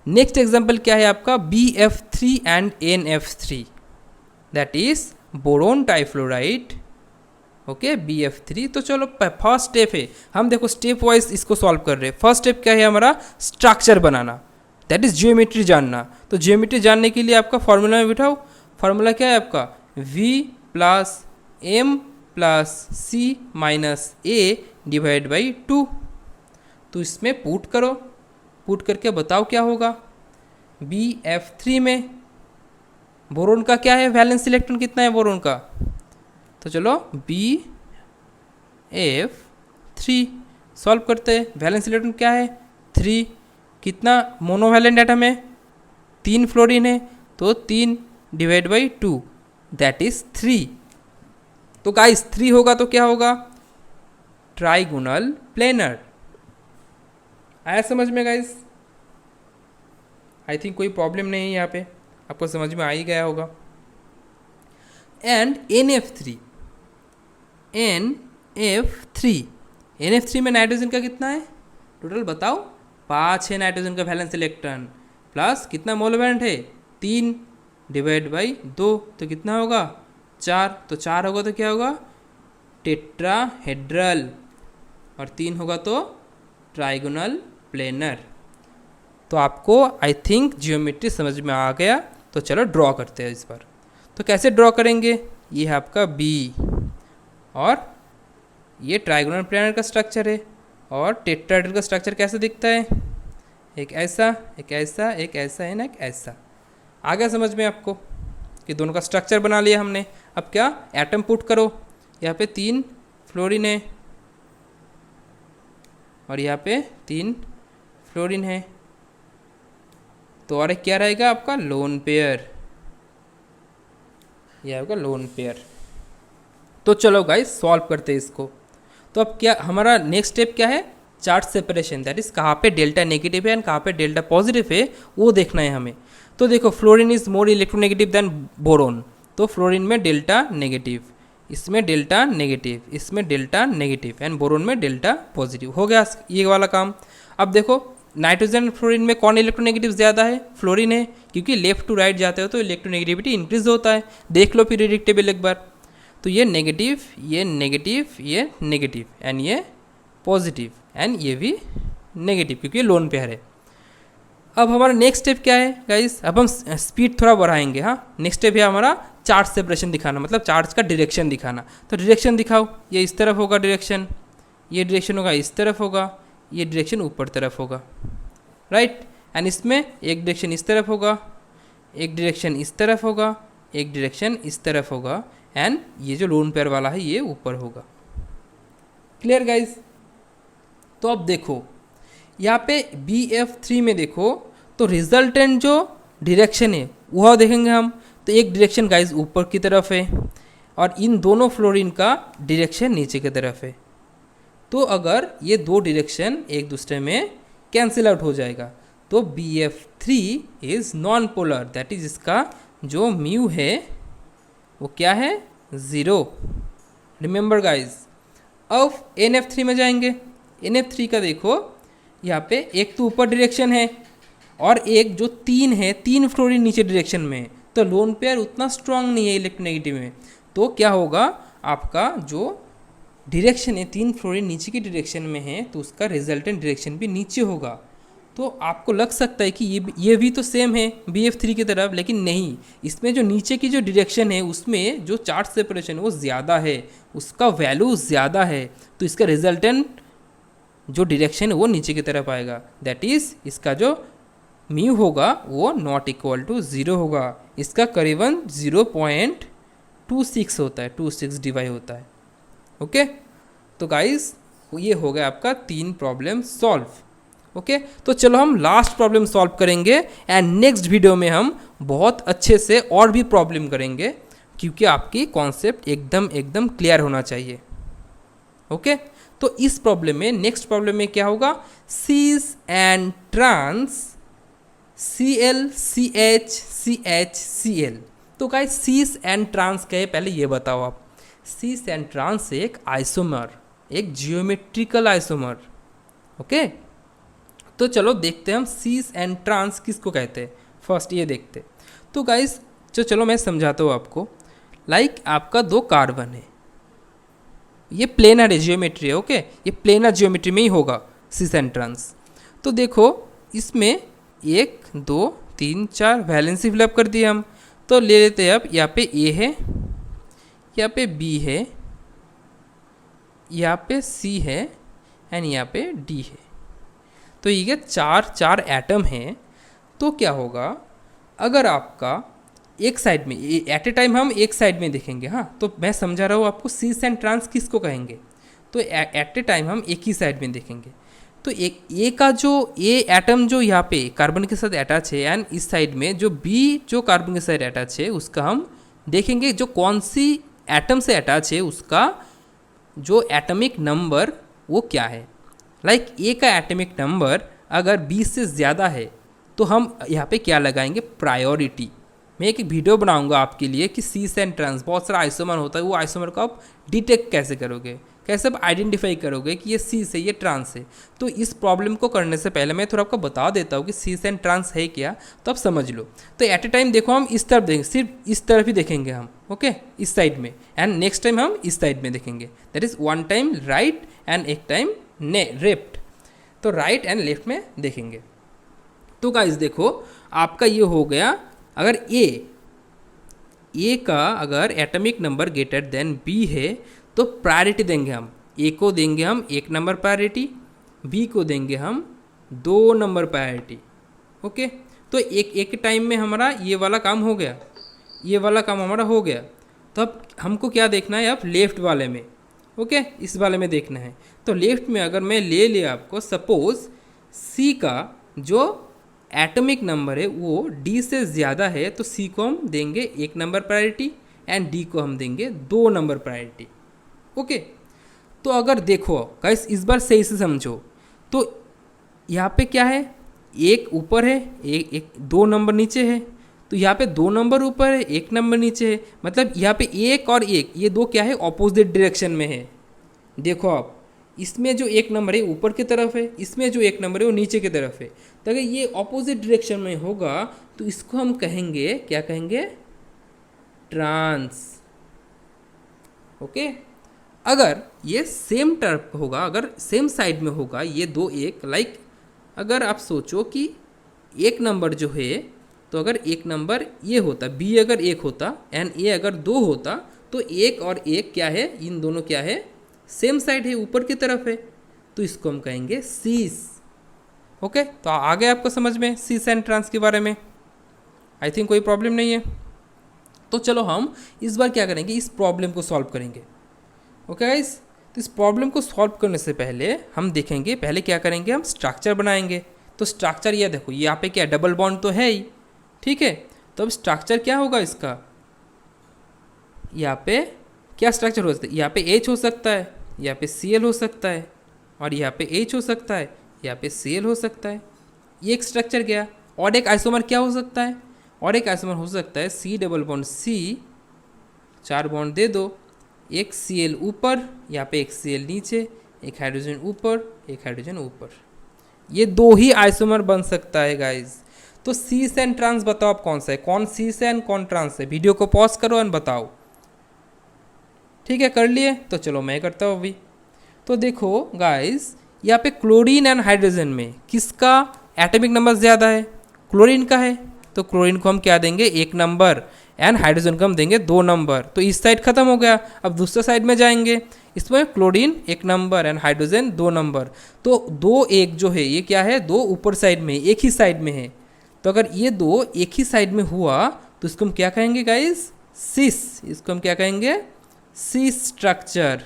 नेक्स्ट एग्जांपल क्या है आपका, BF3 and NF3, that is boron trifluoride. Okay, BF3। तो चलो फर्स्ट स्टेप है, हम देखो स्टेप वाइज इसको सॉल्व कर रहे हैं। फर्स्ट स्टेप क्या है हमारा, structure banana, that is geometry जानना। तो जियोमेट्री जानने के लिए आपका फॉर्मूला में बिठाओ। फॉर्मूला क्या है आपका, V plus M plus C minus A divide by 2। तो इसमें पुट करो, पुट करके बताओ क्या होगा। BF3 में बोरोन का क्या है, वैलेंस इलेक्ट्रॉन कितना है बोरोन का, तो चलो BF3 सॉल्व करते हैं। वैलेंस इलेक्ट्रॉन क्या है 3, कितना मोनोवैलेंट एटम है 3 फ्लोरीन है, तो 3 डिवाइड बाई 2 दैट इज 3। तो गाइस 3 होगा तो क्या होगा, ट्राइगोनल प्लेनर। आया समझ में गाइस, आई थिंक कोई प्रॉब्लम नहीं है यहाँ पे, आपको समझ में आ ही गया होगा। एंड NF3 में नाइट्रोजन का कितना है टोटल बताओ, 5 है नाइट्रोजन का वैलेंस इलेक्ट्रॉन, प्लस कितना मोलवेलेंट है 3 डिवाइड बाई 2, तो कितना होगा 4। तो 4 होगा तो क्या होगा, टेट्राहेड्रल, और 3 होगा तो ट्राइगोनल प्लेनर। तो आपको आई थिंक जियोमेट्री समझ में आ गया। तो चलो ड्रॉ करते हैं इस बार। तो कैसे ड्रॉ करेंगे, ये है आपका B और ये ट्राइगोनल प्लेनर का स्ट्रक्चर है, और टेट्राहेड्रल का स्ट्रक्चर कैसे दिखता है, एक ऐसा एक ऐसा एक ऐसा है ना, एक ऐसा। आ गया समझ में आपको कि दोनों का स्ट्रक्चर बना लिया हमने। अब क्या, एटम पुट करो, यहाँ पे 3 फ्लोरीन है और यहाँ पे 3 फ्लोरीन है, तो और एक क्या रहेगा आपका, लोन पेयर, यह होगा लोन पेयर। तो चलो गाइस सॉल्व करते हैं इसको। तो अब क्या हमारा नेक्स्ट स्टेप क्या है, चार्ज सेपरेशन, दैट इज कहाँ पे डेल्टा नेगेटिव है एंड कहाँ पे डेल्टा पॉजिटिव है वो देखना है हमें। तो देखो fluorine is more electronegative then boron, तो फ्लोरीन में डेल्टा नेगेटिव इसमें डेल्टा नेगेटिव, इसमें डेल्टा नेगेटिव एंड बोरोन में डेल्टा पॉजिटिव। हो गया ये वाला काम। अब देखो नाइट्रोजन फ्लोरीन में कौन इलेक्ट्रोनेगेटिव ज़्यादा है? फ्लोरीन है, क्योंकि लेफ्ट टू राइट जाते हो तो इलेक्ट्रोनेगेटिविटी इंक्रीज होता है। देख लो पीरियोडिक टेबल एक बार, तो ये नेगेटिव, ये नेगेटिव, ये नेगेटिव एंड ये पॉजिटिव एंड ये भी नेगेटिव, क्योंकि ये लोन पेयर है। अब हमारा नेक्स्ट स्टेप क्या है गाइस? अब हम स्पीड थोड़ा बढ़ाएंगे। हाँ, नेक्स्ट स्टेप है हमारा चार्ज सेपरेशन दिखाना, मतलब चार्ज का डायरेक्शन दिखाना। तो डायरेक्शन दिखाओ, ये इस तरफ होगा डायरेक्शन, ये डायरेक्शन होगा इस तरफ होगा, ये डायरेक्शन ऊपर तरफ होगा, राइट। एंड इसमें एक डायरेक्शन इस तरफ होगा, एक डायरेक्शन इस तरफ होगा, एक डायरेक्शन इस तरफ होगा एंड ये जो लोन पेयर वाला है ये ऊपर होगा। Clear guys? तो अब देखो यहाँ पे BF3 में देखो तो रिजल्टेंट जो डायरेक्शन है वह देखेंगे हम। तो एक डायरेक्शन गाइस ऊपर की तरफ है और इन दोनों फ्लोरीन का डायरेक्शन नीचे की तरफ है। तो अगर ये दो डायरेक्शन एक दूसरे में कैंसिल आउट हो जाएगा तो BF3 is non polar, that is इसका जो म्यू है वो क्या है? 0। Remember guys. अब NF3 में जाएंगे। NF3 का देखो यहाँ पे एक तो ऊपर डायरेक्शन है और एक जो 3 है, 3 फ्लोरीन नीचे डायरेक्शन में है, तो लोन पेयर उतना स्ट्रांग नहीं है इलेक्ट्रोनेगेटिव में। तो क्या होगा, आपका जो डायरेक्शन है 3 फ्लोरीन नीचे की डायरेक्शन में है तो उसका रिजल्टेंट डायरेक्शन भी नीचे होगा। तो आपको लग सकता है कि ये भी तो सेम है BF3 की तरफ, लेकिन नहीं, इसमें जो नीचे की जो डायरेक्शन है उसमें जो चार्ज सेपरेशन है वो ज़्यादा है, उसका वैल्यू ज़्यादा है, तो इसका रिजल्टेंट जो डायरेक्शन है वो नीचे की तरफ आएगा। दैट इज़ इसका जो म्यू होगा वो नॉट इक्वल टू 0 होगा। इसका करीबन 0.26 होता है, 26 डिवाइड होता है। ओके, तो गाइस ये हो गया आपका 3 प्रॉब्लम सॉल्व। ओके, तो चलो हम लास्ट प्रॉब्लम सॉल्व करेंगे एंड नेक्स्ट वीडियो में हम बहुत अच्छे से और भी प्रॉब्लम करेंगे, क्योंकि आपकी कॉन्सेप्ट एकदम क्लियर होना चाहिए। ओके, तो इस प्रॉब्लम में, नेक्स्ट प्रॉब्लम में क्या होगा? Cis and trans Cl CH CH Cl। तो गाइस सीस एंड ट्रांस क्या है पहले ये बताओ आप। सीस एंड ट्रांस एक आइसोमर, एक जियोमेट्रिकल आइसोमर। ओके, तो चलो देखते हैं हम सीस एंड ट्रांस किसको कहते हैं। फर्स्ट ये देखते हैं। तो गाइस चलो मैं समझाता हूँ आपको। लाइक आपका 2 कार्बन है, ये प्लेनर है, जियोमेट्री है। ओके, ये प्लेनर जियोमेट्री में ही होगा सीस एंड ट्रांस। तो देखो इसमें 1 2 3 4 वैलेंसी फिलअप कर दिए हम। तो ले लेते हैं अब यहाँ पे A है, यहाँ पे B है, यहाँ पे C है एंड यहाँ पे D है। तो ये 4 एटम हैं। तो क्या होगा अगर आपका एक साइड में, एट ए टाइम हम एक साइड में देखेंगे। हाँ, तो मैं समझा रहा हूँ आपको सीस एंड ट्रांस किसको कहेंगे। तो एट ए टाइम हम एक ही साइड में देखेंगे। तो एक ए का जो ए एटम जो यहाँ पे कार्बन के साथ अटैच है एंड इस साइड में जो बी जो कार्बन के साथ अटैच है उसका हम देखेंगे जो कौन सी एटम से अटैच है, उसका जो एटॉमिक नंबर वो क्या है। लाइक ए का एटॉमिक नंबर अगर 20 से ज़्यादा है तो हम यहाँ पे क्या लगाएंगे? प्रायोरिटी। मैं एक वीडियो बनाऊंगा आपके लिए कि सीस एंड ट्रांस, बहुत सारा आइसोमर होता है, वो आइसोमर को आप डिटेक्ट कैसे करोगे, कैसे आप आइडेंटिफाई करोगे कि ये सीस है ये ट्रांस है। तो इस प्रॉब्लम को करने से पहले मैं थोड़ा आपको बता देता हूँ कि सीस एंड ट्रांस है क्या, तो आप समझ लो। तो एट ए टाइम देखो हम इस तरफ देखेंगे, सिर्फ इस तरफ ही देखेंगे हम। ओके, इस साइड में, एंड नेक्स्ट टाइम हम इस साइड में देखेंगे। That is 1 time right and एक टाइम लेफ्ट। तो राइट एंड लेफ्ट में देखेंगे। तो गाइस देखो आपका ये हो गया। अगर ए का अगर atomic number greater than B है तो प्रायोरिटी देंगे हम। ए को देंगे हम 1 नंबर प्रायोरिटी, बी को देंगे हम 2 नंबर प्रायोरिटी। ओके, तो एक टाइम में हमारा ये वाला काम हो गया, ये वाला काम हमारा हो गया। तो अब हमको क्या देखना है? अब लेफ्ट वाले में। ओके, इस वाले में देखना है। तो लेफ्ट में अगर मैं ले लिया आपको, सपोज सी का जो एटॉमिक नंबर है वो डी से ज़्यादा है तो सी को हम देंगे 1 नंबर प्रायोरिटी एंड डी को हम देंगे 2 नंबर प्रायोरिटी। ओके, तो अगर देखो गाइस इस बार सही से समझो, तो यहाँ पे क्या है? 1 ऊपर है, एक 2 नंबर नीचे है। तो यहाँ पे 2 नंबर ऊपर है, 1 नंबर नीचे है, मतलब यहाँ पे 1 और 1 ये दो क्या है, ऑपोजिट डायरेक्शन में है। देखो आप, इसमें जो 1 नंबर है ऊपर की तरफ है, इसमें जो 1 नंबर है वो नीचे की तरफ है। तो अगर ये ऑपोजिट डायरेक्शन में होगा तो इसको हम कहेंगे, क्या कहेंगे, ट्रांस। ओके। अगर ये सेम टर्फ होगा, अगर सेम साइड में होगा, ये दो एक लाइक, अगर आप सोचो कि 1 नंबर जो है, तो अगर 1 नंबर ये होता, बी अगर 1 होता एंड ए अगर 2 होता, तो 1 और 1 क्या है, इन दोनों क्या है, सेम साइड है, ऊपर की तरफ है, तो इसको हम कहेंगे सीस। ओके, तो आ गया आपको समझ में सीस एंड ट्रांस के बारे में। आई थिंक कोई प्रॉब्लम नहीं है। तो चलो हम इस बार क्या करेंगे, इस प्रॉब्लम को सॉल्व करेंगे। ओके गाइस, तो इस प्रॉब्लम को सॉल्व करने से पहले हम देखेंगे, पहले क्या करेंगे, हम स्ट्रक्चर बनाएंगे। तो स्ट्रक्चर ये देखो, यहाँ पे क्या डबल बॉन्ड तो है ही, ठीक है। तो अब स्ट्रक्चर क्या होगा इसका, यहाँ पे क्या स्ट्रक्चर हो सकता है, यहाँ पे H हो सकता है, यहाँ पे Cl हो सकता है, और यहाँ पे H हो सकता है, यहाँ पे Cl हो सकता है। ये एक स्ट्रक्चर गया। और एक आइसोमर क्या हो सकता है, और एक आइसोमर हो सकता है C double bond C, 4 bond दे दो, एक Cl ऊपर, यहाँ पे एक Cl नीचे, एक हाइड्रोजन ऊपर, एक हाइड्रोजन ऊपर। ये 2 ही आइसोमर बन सकता है गाइज। तो सीस एंड ट्रांस बताओ आप कौन सा है, कौन सीस है एंड कौन ट्रांस है। वीडियो को पॉज करो एंड बताओ। ठीक है, कर लिए। तो चलो मैं करता हूँ अभी। तो देखो गाइज, यहाँ पे क्लोरीन एंड हाइड्रोजन में किसका एटॉमिक नंबर ज़्यादा है, क्लोरीन का है। तो क्लोरीन को हम क्या देंगे, 1 नंबर, एंड हाइड्रोजन को हम देंगे 2 नंबर। तो इस साइड खत्म हो गया। अब दूसरे साइड में जाएंगे, इसमें chlorine 1 number and hydrogen 2 number. तो 2 1 जो है ये क्या है, 2 ऊपर साइड में, एक ही साइड में है। तो अगर ये 2 एक ही साइड में हुआ तो इसको हम क्या कहेंगे गाइज, सिस। इसको हम क्या कहेंगे, सिस स्ट्रक्चर।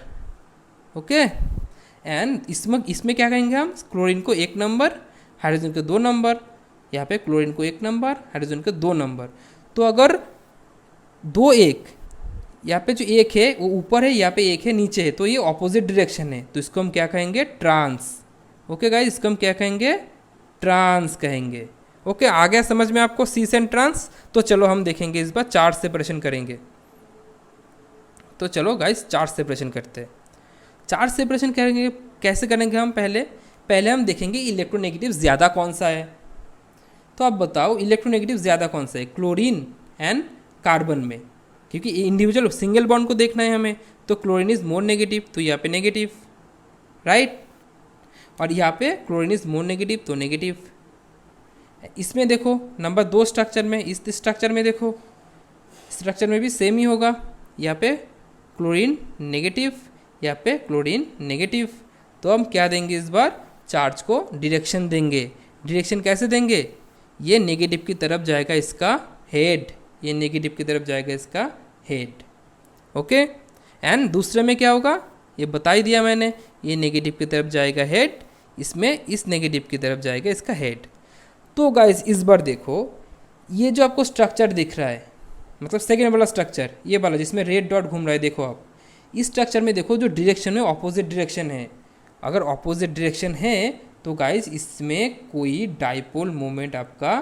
ओके। एंड इसमें क्या कहेंगे हम, क्लोरीन को 1 नंबर, हाइड्रोजन को 2 नंबर। यहाँ पे क्लोरीन को 1 नंबर, हाइड्रोजन को 2 नंबर। तो अगर 2 1, यहाँ पे जो 1 है वो ऊपर है, यहाँ पे 1 है नीचे है, तो ये ऑपोजिट डायरेक्शन है, तो इसको हम क्या कहेंगे, ट्रांस। ओके गाइस, इसको हम क्या कहेंगे, ट्रांस कहेंगे। ओके, आ गया समझ में आपको सीस एंड ट्रांस। तो चलो हम देखेंगे इस बार चार्ट सेपरेशन करेंगे। तो चलो गाइस चार्ट सेपरेशन करते हैं। चार्ज सेपरेशन करेंगे, कैसे करेंगे हम, पहले हम देखेंगे इलेक्ट्रोनेगेटिव ज़्यादा कौन सा है। तो आप बताओ इलेक्ट्रोनेगेटिव ज़्यादा कौन सा है, क्लोरीन एंड कार्बन में, क्योंकि इंडिविजुअल सिंगल बॉन्ड को देखना है हमें। तो क्लोरीन इज़ मोर नेगेटिव, तो यहाँ पे नेगेटिव, राइट। और यहाँ पे क्लोरीन इज़ मोर नेगेटिव, तो नेगेटिव। इसमें देखो नंबर 2 स्ट्रक्चर में, इस स्ट्रक्चर में देखो, स्ट्रक्चर में भी सेम ही होगा। यहाँ पे क्लोरीन नेगेटिव, यहाँ पे क्लोरीन नेगेटिव। तो हम क्या देंगे इस बार, चार्ज को डायरेक्शन देंगे। डायरेक्शन कैसे देंगे, ये नेगेटिव की तरफ जाएगा इसका हेड, ये नेगेटिव की तरफ जाएगा इसका हेड। ओके। एंड दूसरे में क्या होगा, ये बता ही दिया मैंने, ये नेगेटिव की तरफ जाएगा हेड, इसमें इस नेगेटिव की तरफ जाएगा इसका हेड। तो गाइस इस बार देखो, ये जो आपको स्ट्रक्चर दिख रहा है, मतलब सेकेंड वाला स्ट्रक्चर, ये वाला जिसमें रेड डॉट घूम रहा है, देखो आप इस स्ट्रक्चर में देखो, जो डायरेक्शन है ऑपोजिट डायरेक्शन है। अगर ऑपोजिट डायरेक्शन है तो गाइस इसमें कोई डाइपोल मोमेंट आपका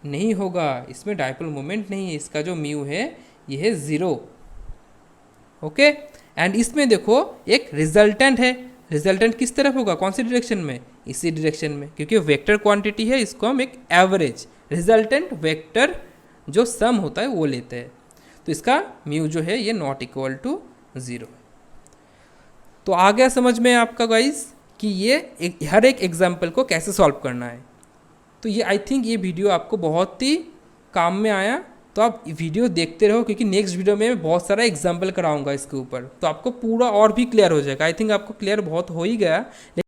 नहीं होगा, इसमें डाइपोल मोमेंट नहीं है। इसका जो म्यू है ये है 0। ओके। एंड इसमें देखो एक रिजल्टेंट है, रिजल्टेंट किस तरफ होगा, कौन सी डायरेक्शन में, इसी डायरेक्शन में, क्योंकि वेक्टर क्वांटिटी है, इसको हम एक एवरेज रिजल्टेंट वेक्टर जो सम होता है वो लेते हैं। तो इसका म्यू जो है ये नॉट इक्वल टू 0। तो आ गया समझ में आपका गाइस कि ये हर एक एग्जाम्पल को कैसे सॉल्व करना है। तो ये आई थिंक ये वीडियो आपको बहुत ही काम में आया। तो आप वीडियो देखते रहो, क्योंकि नेक्स्ट वीडियो में बहुत सारा एग्जाम्पल कराऊंगा इसके ऊपर, तो आपको पूरा और भी क्लियर हो जाएगा। आई थिंक आपको क्लियर बहुत हो ही गया।